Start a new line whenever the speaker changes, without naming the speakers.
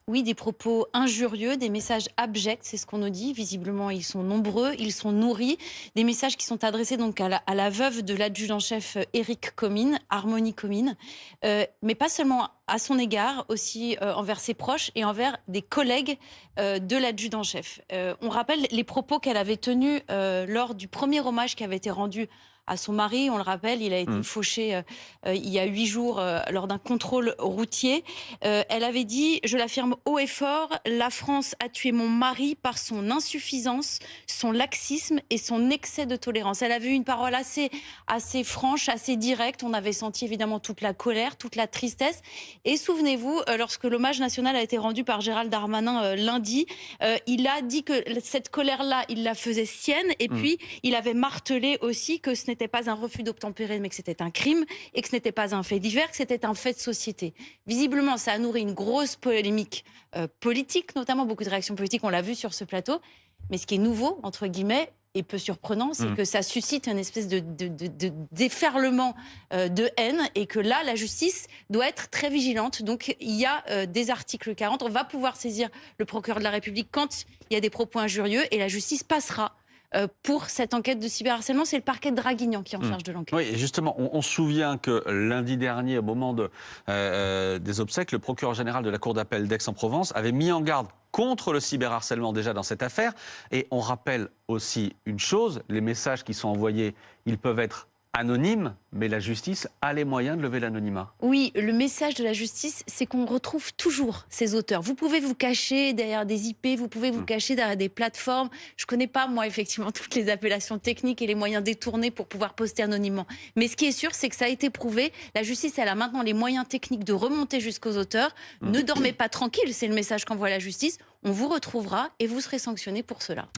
Oui, des propos injurieux, des messages abjects, c'est ce qu'on nous dit. Visiblement, ils sont nombreux, ils sont nourris. Des messages qui sont adressés donc à la veuve de l'adjudant-chef Éric Comines, Harmonie Comines, mais pas seulement à son égard, aussi envers ses proches et envers des collègues de l'adjudant-chef. On rappelle les propos qu'elle avait tenus lors du premier hommage qui avait été rendu à son mari. On le rappelle, il a été
Mmh.
fauché il y a 8 jours lors d'un contrôle routier. Elle avait dit, je l'affirme haut et fort, la France a tué mon mari par son insuffisance, son laxisme et son excès de tolérance. Elle avait eu une parole assez franche, assez directe. On avait senti évidemment toute la colère, toute la tristesse. Et souvenez-vous, lorsque l'hommage national a été rendu par Gérald Darmanin lundi, il a dit que cette colère-là, il la faisait sienne. Et
Mmh.
puis, il avait martelé aussi que ce n'était pas un refus d'obtempérer, mais que c'était un crime et que ce n'était pas un fait divers, que c'était un fait de société. Visiblement, ça a nourri une grosse polémique politique, notamment beaucoup de réactions politiques, on l'a vu sur ce plateau. Mais ce qui est nouveau, entre guillemets, et peu surprenant, c'est
Mmh.
que ça suscite une espèce de déferlement de haine et que là, la justice doit être très vigilante. Donc, il y a des articles 40. On va pouvoir saisir le procureur de la République quand il y a des propos injurieux et la justice passera pour cette enquête de cyberharcèlement. C'est le parquet de Draguignan qui est en
Mmh.
charge de l'enquête.
Oui, et justement, on se souvient que lundi dernier, au moment des obsèques, le procureur général de la Cour d'appel d'Aix-en-Provence avait mis en garde contre le cyberharcèlement déjà dans cette affaire. Et on rappelle aussi une chose, les messages qui sont envoyés, ils peuvent être anonymes, mais la justice a les moyens de lever l'anonymat.
Oui, le message de la justice, c'est qu'on retrouve toujours ces auteurs. Vous pouvez vous cacher derrière des IP, vous pouvez vous
Mmh.
cacher derrière des plateformes. Je ne connais pas, moi, effectivement, toutes les appellations techniques et les moyens détournés pour pouvoir poster anonymement. Mais ce qui est sûr, c'est que ça a été prouvé. La justice, elle a maintenant les moyens techniques de remonter jusqu'aux auteurs.
Mmh.
Ne dormez pas tranquille, c'est le message qu'envoie la justice. On vous retrouvera et vous serez sanctionné pour cela.